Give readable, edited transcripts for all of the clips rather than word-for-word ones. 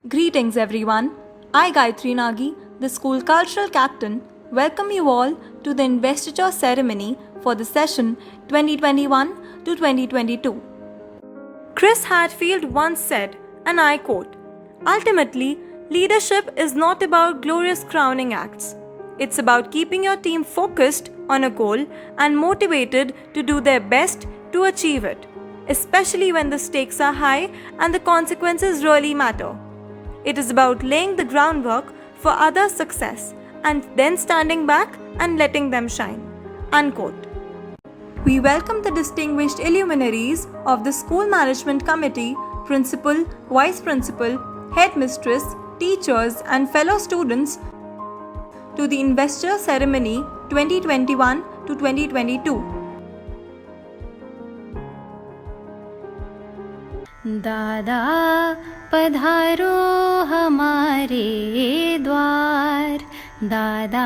Greetings everyone. I, Gayatri Nagi, the school cultural captain, welcome you all to the investiture ceremony for the session 2021 to 2022. Chris Hadfield once said, and I quote, "Ultimately, leadership is not about glorious crowning acts. It's about keeping your team focused on a goal and motivated to do their best to achieve it, especially when the stakes are high and the consequences really matter. It is about laying the groundwork for others' success and then standing back and letting them shine." Unquote. We welcome the distinguished illuminaries of the School Management Committee, Principal, Vice Principal, Headmistress, teachers, and fellow students to the Investor Ceremony 2021 to 2022. दादा पधारो हमारे द्वार, दादा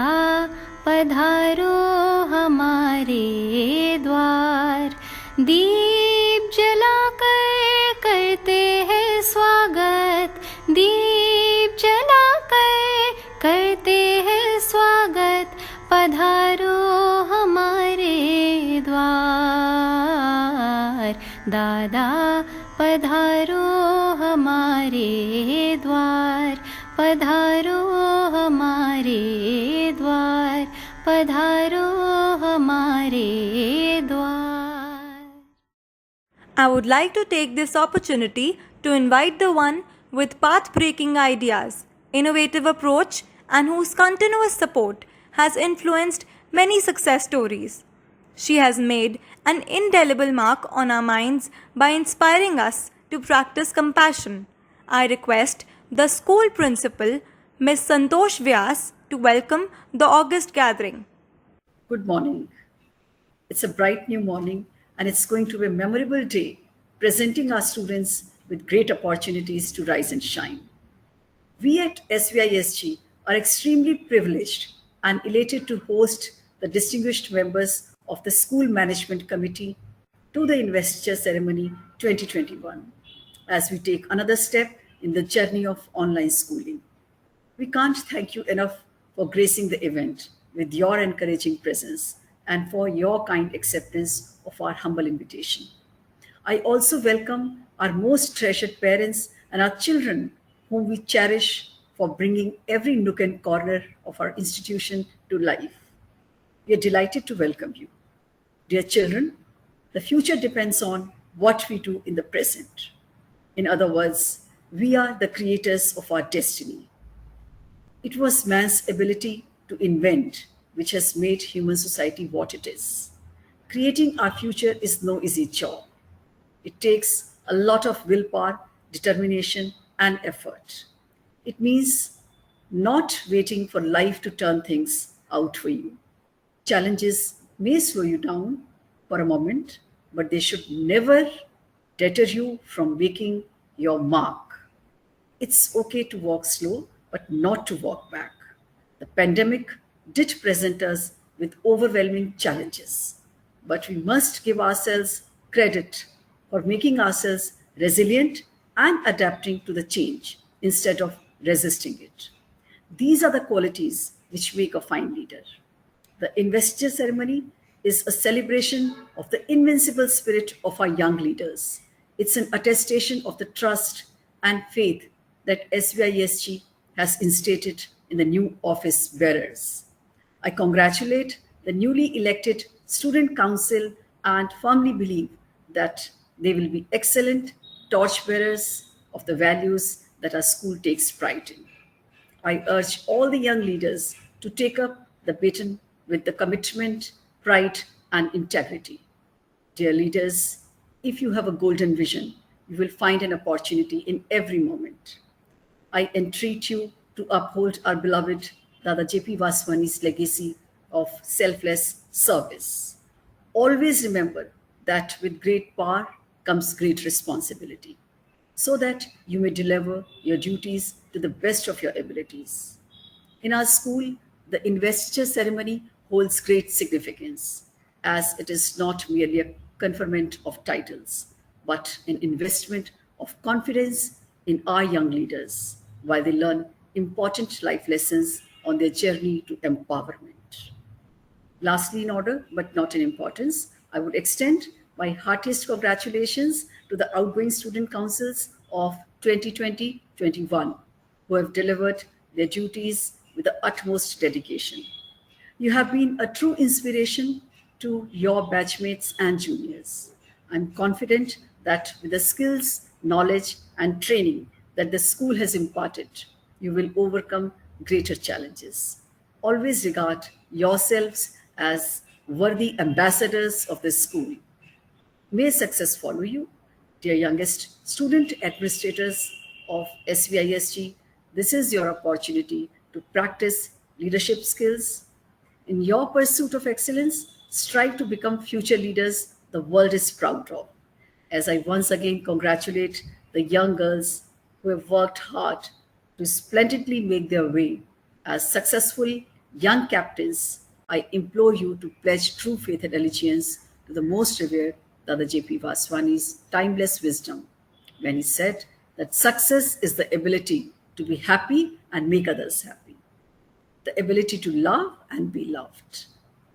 पधारो हमारे द्वार, दीप जलाकर करते हैं स्वागत, दीप जलाकर करते हैं स्वागत, पधारो हमारे द्वार, दादा पधारो हमारे द्वार, पधारो हमारे द्वार, पधारो हमारे द्वार. I would like to take this opportunity to invite the one with path-breaking ideas, innovative approach, and whose continuous support has influenced many success stories. She has made an indelible mark on our minds by inspiring us to practice compassion. I request the school principal, Ms. Santosh Vyas, to welcome the August gathering. Good morning. It's a bright new morning and it's going to be a memorable day, presenting our students with great opportunities to rise and shine. We at SVISG are extremely privileged and elated to host the distinguished members of the School Management Committee to the Investiture Ceremony 2021 as we take another step in the journey of online schooling. We can't thank you enough for gracing the event with your encouraging presence and for your kind acceptance of our humble invitation. I also welcome our most treasured parents and our children whom we cherish for bringing every nook and corner of our institution to life. We are delighted to welcome you. Dear children, the future depends on what we do in the present. In other words, we are the creators of our destiny. It was man's ability to invent which has made human society what it is. Creating our future is no easy job. It takes a lot of willpower, determination, and effort. It means not waiting for life to turn things out for you. Challenges may slow you down for a moment, but they should never deter you from making your mark. It's okay to walk slow, but not to walk back. The pandemic did present us with overwhelming challenges, but we must give ourselves credit for making ourselves resilient and adapting to the change instead of resisting it. These are the qualities which make a fine leader. The investiture ceremony is a celebration of the invincible spirit of our young leaders. It's an attestation of the trust and faith that SVISG has instated in the new office bearers. I congratulate the newly elected Student Council and firmly believe that they will be excellent torchbearers of the values that our school takes pride in. I urge all the young leaders to take up the baton with the commitment, pride, and integrity. Dear leaders, if you have a golden vision, you will find an opportunity in every moment. I entreat you to uphold our beloved Dada J.P. Vaswani's legacy of selfless service. Always remember that with great power comes great responsibility, so that you may deliver your duties to the best of your abilities. In our school, the investiture ceremony holds great significance, as it is not merely a conferment of titles, but an investment of confidence in our young leaders. while they learn important life lessons on their journey to empowerment. Lastly, in order but not in importance, I would extend my heartiest congratulations to the outgoing student councils of 2020-21 who have delivered their duties with the utmost dedication. You have been a true inspiration to your batchmates and juniors. I'm confident that with the skills, knowledge, and training that the school has imparted, you will overcome greater challenges. Always regard yourselves as worthy ambassadors of this school. May success follow you. Dear youngest student administrators of SVISG, this is your opportunity to practice leadership skills. In your pursuit of excellence, strive to become future leaders the world is proud of. As I once again congratulate the young girls who have worked hard to splendidly make their way as successful young captains, I implore you to pledge true faith and allegiance to the most revered Dada J.P. Vaswani's timeless wisdom when he said that success is the ability to be happy and make others happy, the ability to love and be loved.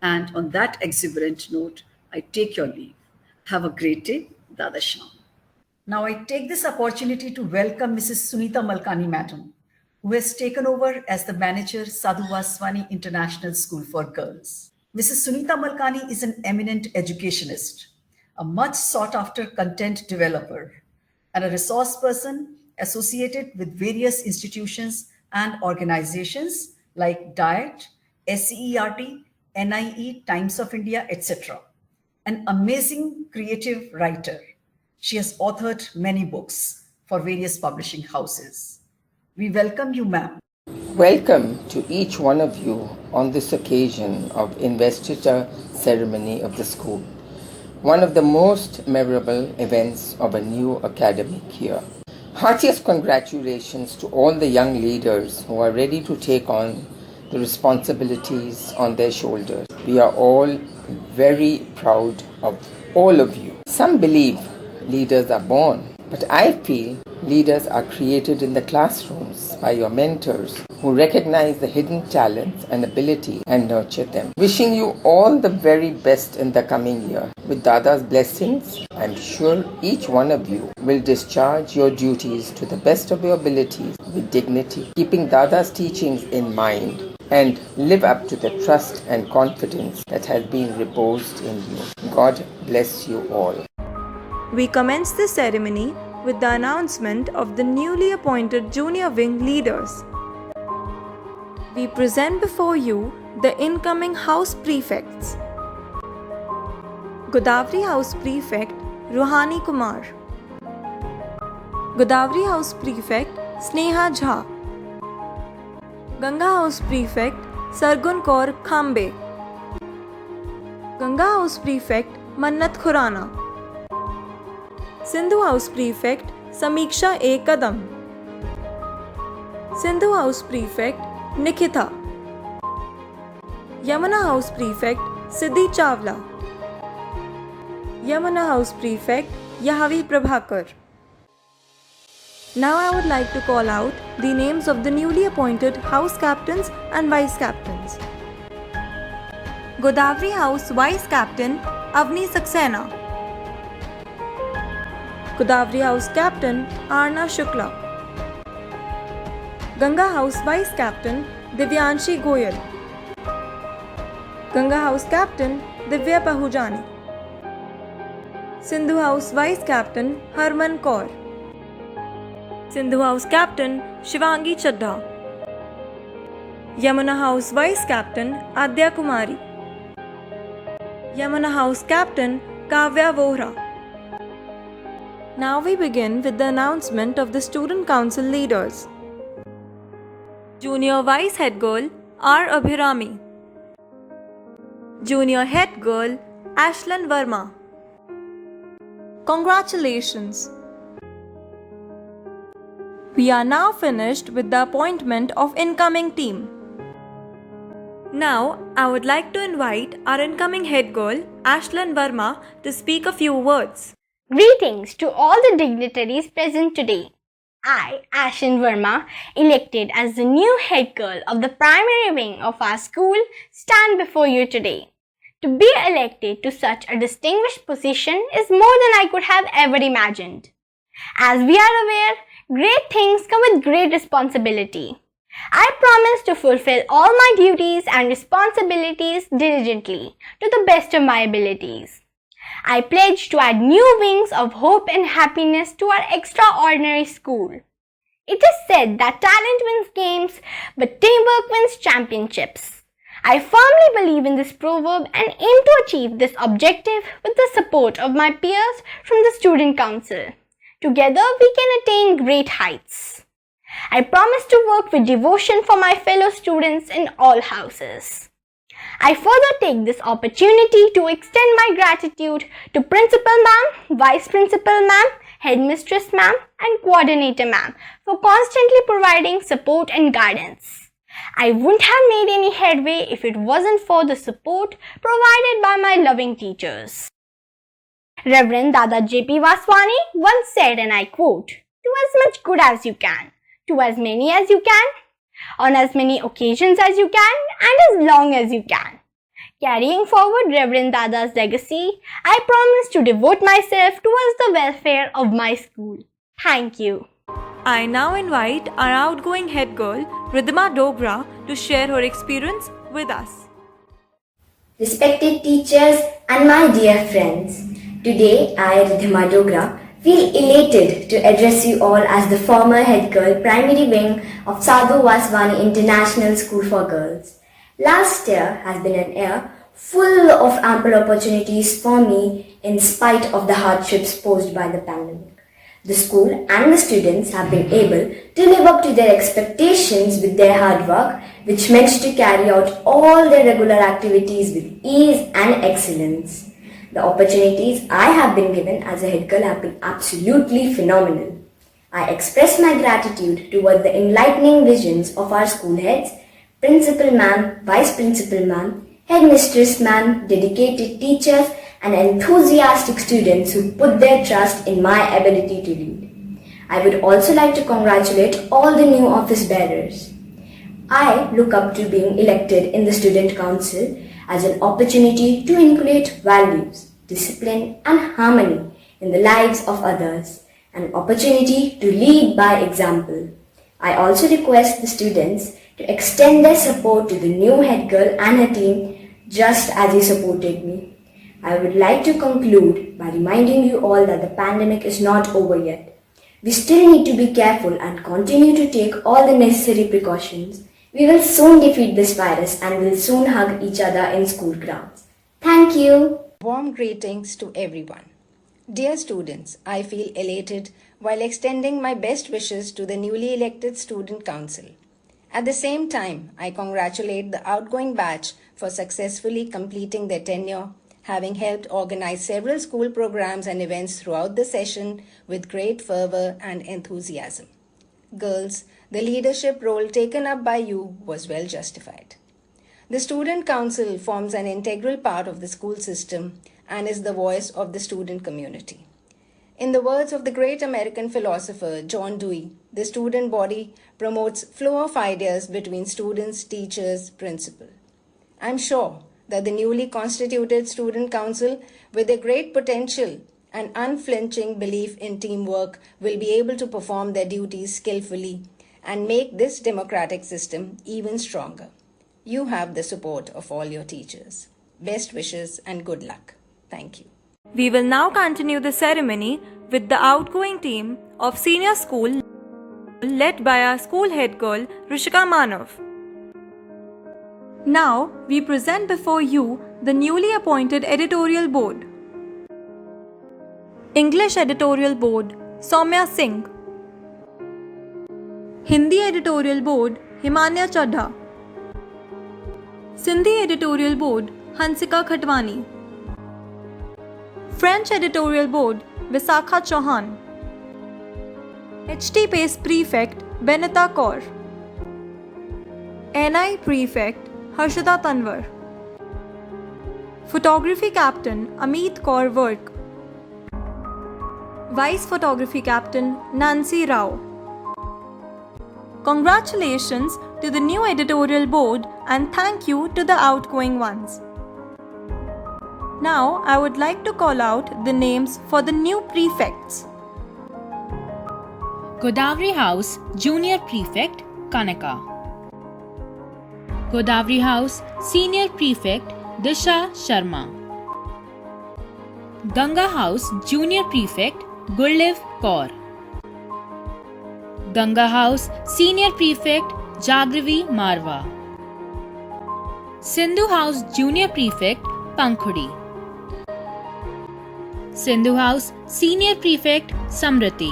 And on that exuberant note, I take your leave. Have a great day, Dada Sham. Now I take this opportunity to welcome Mrs. Sunita Malkani Madam, who has taken over as the manager Sadhu Vaswani International School for Girls. Mrs. Sunita Malkani is an eminent educationist, a much sought after content developer, and a resource person associated with various institutions and organizations like DIET, SCERT, NIE, Times of India, etc. An amazing creative writer. She has authored many books for various publishing houses. We welcome you, ma'am. Welcome to each one of you on this occasion of investiture ceremony of the school, one of the most memorable events of a new academic year. Heartiest congratulations to all the young leaders who are ready to take on the responsibilities on their shoulders. We are all very proud of all of you. Some believe leaders are born, but I feel leaders are created in the classrooms by your mentors who recognize the hidden talents and ability and nurture them. Wishing you all the very best in the coming year. With Dada's blessings, I'm sure each one of you will discharge your duties to the best of your abilities with dignity, keeping Dada's teachings in mind, and live up to the trust and confidence that has been reposed in you. God bless you all. We commence the ceremony with the announcement of the newly appointed junior wing leaders. We present before you the incoming house prefects. Godavari House Prefect Ruhani Kumar, Godavari House Prefect Sneha Jha, Ganga House Prefect Sargun Kaur Khambe, Ganga House Prefect Mannat Khurana, Sindhu House Prefect Samiksha A. Kadam, Sindhu House Prefect Nikita, Yamuna House Prefect Siddhi Chawla, Yamuna House Prefect Yahavi Prabhakar. Now I would like to call out the names of the newly appointed house captains and vice captains. Godavari House Vice Captain Avni Saxena, Godavari House Captain Arna Shukla, Ganga House Vice Captain Divyanshi Goyal, Ganga House Captain Divya Pahujani, Sindhu House Vice Captain Harman Kaur, Sindhu House Captain Shivangi Chadha, Yamuna House Vice Captain Adya Kumari, Yamuna House Captain Kavya Vohra. Now we begin with the announcement of the Student Council leaders. Junior Vice Head Girl R. Abhirami, Junior Head Girl Ashlan Verma. Congratulations! We are now finished with the appointment of incoming team. Now, I would like to invite our incoming head girl, Ashlan Verma, to speak a few words. Greetings to all the dignitaries present today. I, Ashin Verma, elected as the new head girl of the primary wing of our school, stand before you today. To be elected to such a distinguished position is more than I could have ever imagined. As we are aware, great things come with great responsibility. I promise to fulfill all my duties and responsibilities diligently to the best of my abilities. I pledge to add new wings of hope and happiness to our extraordinary school. It is said that talent wins games, but teamwork wins championships. I firmly believe in this proverb and aim to achieve this objective with the support of my peers from the Student Council. Together we can attain great heights. I promise to work with devotion for my fellow students in all houses. I further take this opportunity to extend my gratitude to Principal Ma'am, Vice Principal Ma'am, Headmistress Ma'am and Coordinator Ma'am for constantly providing support and guidance. I wouldn't have made any headway if it wasn't for the support provided by my loving teachers. Reverend Dada J.P. Vaswani once said, and I quote, "Do as much good as you can, to as many as you can, on as many occasions as you can, and as long as you can." Carrying forward Reverend Dada's legacy, I promise to devote myself towards the welfare of my school. Thank you. I now invite our outgoing head girl, Ridhima Dogra, to share her experience with us. Respected teachers and my dear friends, today I, Ridhima Dogra, feel elated to address you all as the former head girl primary wing of Sadhu Vaswani International School for Girls. Last year has been an year full of ample opportunities for me in spite of the hardships posed by the pandemic. The school and the students have been able to live up to their expectations with their hard work, which meant to carry out all their regular activities with ease and excellence. The opportunities I have been given as a head girl have been absolutely phenomenal. I express my gratitude towards the enlightening visions of our school heads, Principal Ma'am, Vice Principal Ma'am, Headmistress Ma'am, dedicated teachers and enthusiastic students who put their trust in my ability to lead. I would also like to congratulate all the new office bearers. I look up to being elected in the Student Council as an opportunity to inculcate values, discipline and harmony in the lives of others, an opportunity to lead by example. I also request the students to extend their support to the new head girl and her team just as you supported me. I would like to conclude by reminding you all that the pandemic is not over yet. We still need to be careful and continue to take all the necessary precautions. We will soon defeat this virus and will soon hug each other in school grounds. Thank you. Warm greetings to everyone. Dear students, I feel elated while extending my best wishes to the newly elected Student Council. At the same time, I congratulate the outgoing batch for successfully completing their tenure, having helped organize several school programs and events throughout the session with great fervor and enthusiasm. Girls, the leadership role taken up by you was well justified. The Student Council forms an integral part of the school system and is the voice of the student community. In the words of the great American philosopher John Dewey, the student body promotes flow of ideas between students, teachers, principal. I'm sure that the newly constituted Student Council, with a great potential and unflinching belief in teamwork, will be able to perform their duties skillfully and make this democratic system even stronger. You have the support of all your teachers. Best wishes and good luck. Thank you. We will now continue the ceremony with the outgoing team of senior school led by our school head girl Rishika Manav. Now we present before you the newly appointed editorial board. English editorial board Soumya Singh. Hindi editorial board Himanya Chadha. Sindhi editorial board Hansika Khatwani. French editorial board Visakha Chauhan. HT Pace prefect Benita Kaur. NI prefect Harshita Tanwar. Photography captain Amit Kaur Work. Vice photography captain Nancy Rao. Congratulations to the new editorial board and thank you to the outgoing ones. Now I would like to call out the names for the new prefects. Godavari House Junior Prefect Kanaka. Godavari House Senior Prefect Disha Sharma. Ganga House Junior Prefect Gurliv Kaur. Ganga House Senior Prefect Jagrivi Marwa. Sindhu House Junior Prefect Pankhudi. Sindhu House Senior Prefect Samriti.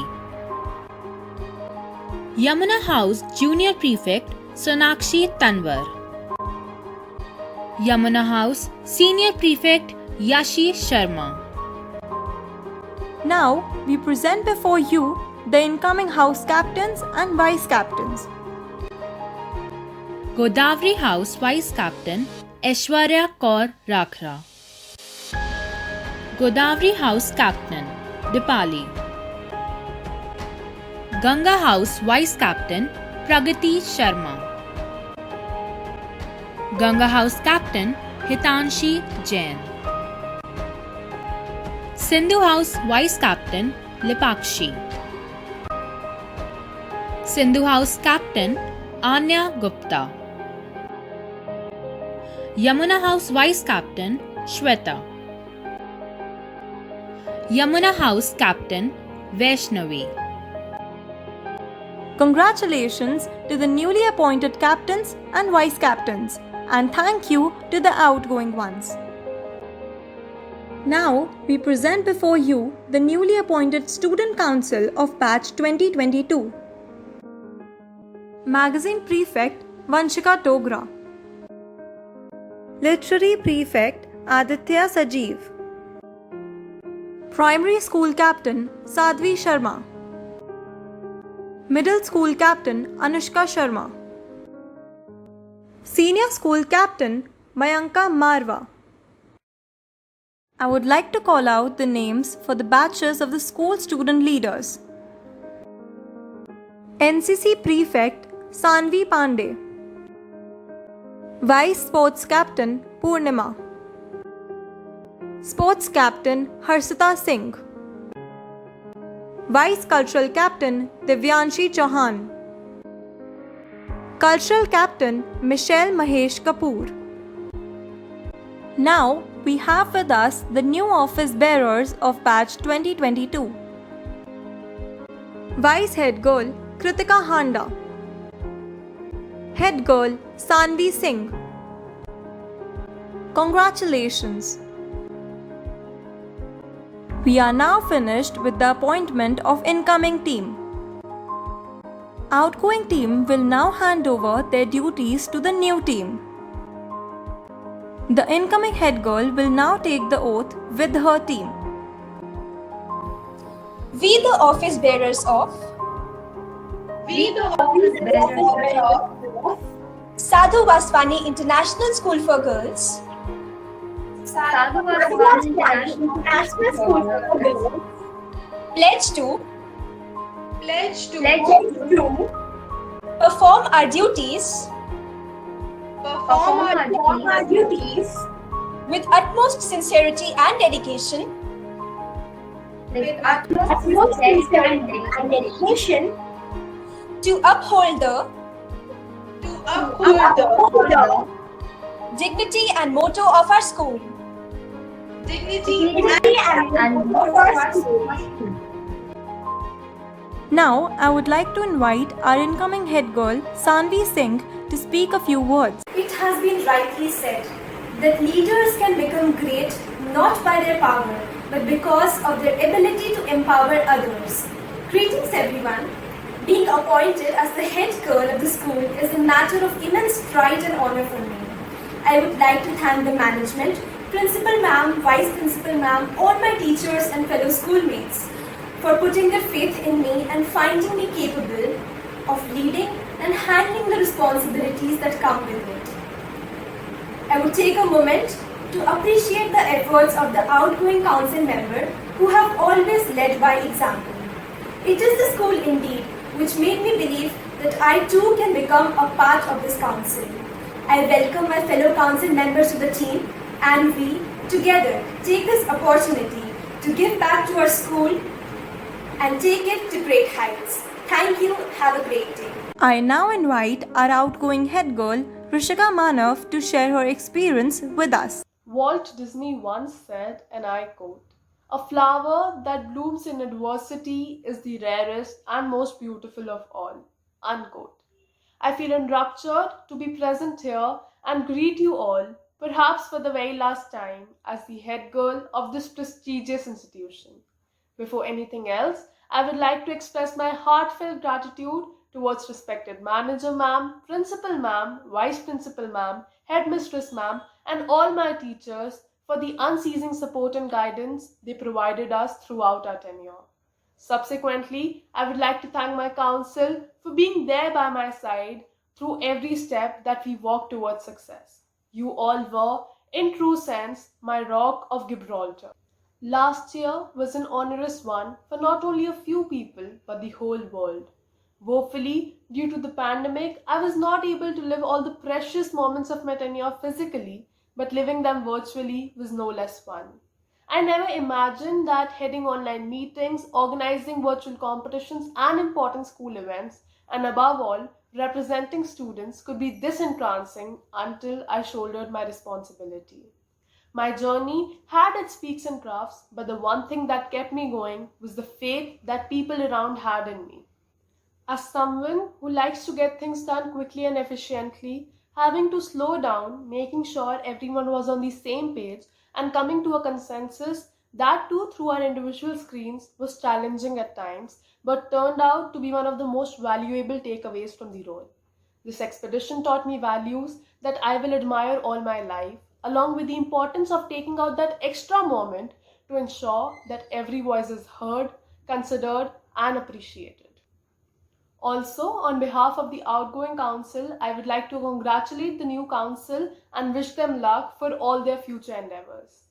Yamuna House Junior Prefect Sonakshi Tanwar. Yamuna House Senior Prefect Yashi Sharma. Now we present before you the incoming house captains and vice captains. Godavari House Vice Captain Aishwarya Kaur Rakhra. Godavari House Captain Dipali. Ganga House Vice Captain Pragati Sharma. Ganga House Captain Hitanshi Jain. Sindhu House Vice Captain Lipakshi. Sindhu House Captain Anya Gupta. Yamuna House Vice Captain Shweta. Yamuna House Captain Vaishnavi. Congratulations to the newly appointed captains and vice captains, and thank you to the outgoing ones. Now we present before you the newly appointed Student Council of Batch 2022. Magazine Prefect Vanshika Togra. Literary Prefect Aditya Sajeev. Primary School Captain Sadhvi Sharma. Middle School Captain Anushka Sharma. Senior School Captain Mayanka Marwa. I would like to call out the names for the batches of the school student leaders. NCC Prefect Sanvi Pandey. Vice Sports Captain Purnima. Sports Captain Harsita Singh. Vice Cultural Captain Divyanshi Chauhan. Cultural Captain Michelle Mahesh Kapoor. Now we have with us the new office bearers of batch 2022. Vice Head Girl Kritika Handa. Head Girl Sanvi Singh. Congratulations. We are now finished with the appointment of incoming team. Outgoing team will now hand over their duties to the new team. The incoming head girl will now take the oath with her team. We the office bearers of Sadhu Vaswani International School for Girls pledge to perform our duties with utmost sincerity and dedication to uphold the dignity and motto of our school. Now I would like to invite our incoming head girl Sanvi Singh to speak a few words. It has been rightly said that leaders can become great not by their power but because of their ability to empower others. Greetings everyone. Being appointed as the head girl of the school is a matter of immense pride and honor for me. I would like to thank the management, principal ma'am, vice principal ma'am, all my teachers and fellow schoolmates for putting their faith in me and finding me capable of leading and handling the responsibilities that come with it. I would take a moment to appreciate the efforts of the outgoing council member who have always led by example. It is the school indeed which made me believe that I too can become a part of this council. I welcome my fellow council members to the team, and we together take this opportunity to give back to our school and take it to great heights. Thank you. Have a great day. I now invite our outgoing head girl, Rishika Manav, to share her experience with us. Walt Disney once said, and I quote, "A flower that blooms in adversity is the rarest and most beautiful of all." Unquote. I feel enraptured to be present here and greet you all, perhaps for the very last time, as the head girl of this prestigious institution. Before anything else, I would like to express my heartfelt gratitude towards respected manager ma'am, principal ma'am, vice principal ma'am, headmistress ma'am, and all my teachers for the unceasing support and guidance they provided us throughout our tenure. Subsequently, I would like to thank my council for being there by my side through every step that we walked towards success. You all were, in true sense, my rock of Gibraltar. Last year was an onerous one for not only a few people but the whole world. Woefully, due to the pandemic, I was not able to live all the precious moments of my tenure physically, but living them virtually was no less fun. I never imagined that heading online meetings, organizing virtual competitions and important school events, and above all, representing students could be this entrancing until I shouldered my responsibility. My journey had its peaks and troughs, but the one thing that kept me going was the faith that people around had in me. As someone who likes to get things done quickly and efficiently, having to slow down, making sure everyone was on the same page, and coming to a consensus, that too through our individual screens, was challenging at times, but turned out to be one of the most valuable takeaways from the role. This expedition taught me values that I will admire all my life, along with the importance of taking out that extra moment to ensure that every voice is heard, considered, and appreciated. Also, on behalf of the outgoing council, I would like to congratulate the new council and wish them luck for all their future endeavors.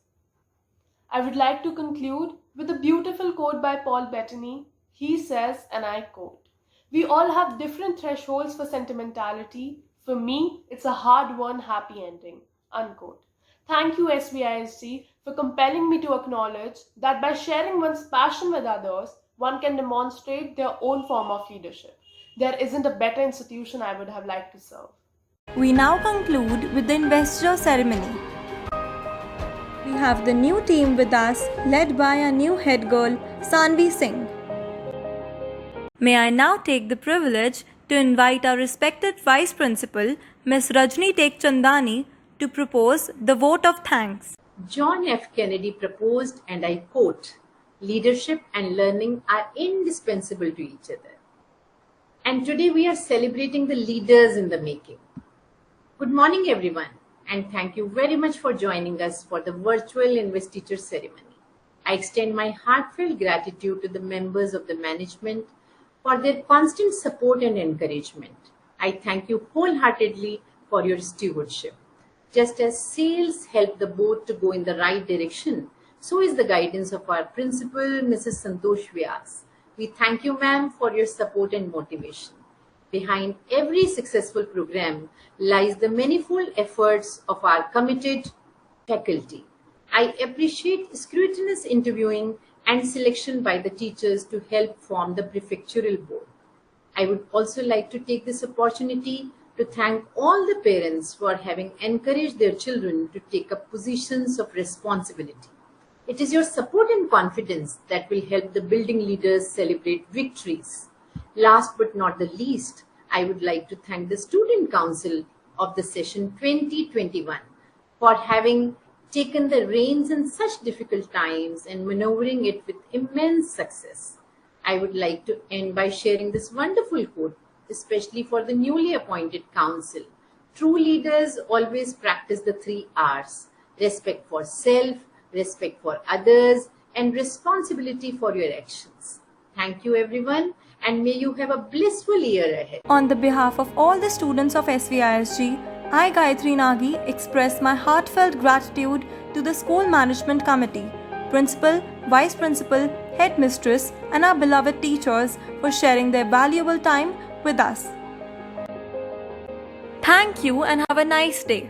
I would like to conclude with a beautiful quote by Paul Bettany. He says, and I quote, "We all have different thresholds for sentimentality. For me, it's a hard-won happy ending." Unquote. Thank you, SVISG, for compelling me to acknowledge that by sharing one's passion with others, one can demonstrate their own form of leadership. There isn't a better institution I would have liked to serve. We now conclude with the investiture ceremony. We have the new team with us, led by our new head girl, Sanvi Singh. May I now take the privilege to invite our respected Vice Principal, Ms. Rajni Tekchandani, to propose the vote of thanks. John F. Kennedy proposed, and I quote, "Leadership and learning are indispensable to each other." And today we are celebrating the leaders in the making. Good morning, everyone, and thank you very much for joining us for the virtual investiture ceremony. I extend my heartfelt gratitude to the members of the management for their constant support and encouragement. I thank you wholeheartedly for your stewardship. Just as sails help the boat to go in the right direction, so is the guidance of our principal, Mrs. Santosh Vyas. We thank you, ma'am, for your support and motivation. Behind every successful program lies the manifold efforts of our committed faculty. I appreciate scrutinous interviewing and selection by the teachers to help form the prefectural board. I would also like to take this opportunity to thank all the parents for having encouraged their children to take up positions of responsibility. It is your support and confidence that will help the building leaders celebrate victories. Last but not the least, I would like to thank the Student Council of the session 2021 for having taken the reins in such difficult times and maneuvering it with immense success. I would like to end by sharing this wonderful quote, especially for the newly appointed council. True leaders always practice the 3 R's: respect for self, respect for others, and responsibility for your actions. Thank you, everyone, and may you have a blissful year ahead. On the behalf of all the students of SVISG, I, Gayatri Nagi, express my heartfelt gratitude to the School Management Committee, Principal, Vice Principal, Headmistress, and our beloved teachers for sharing their valuable time with us. Thank you and have a nice day.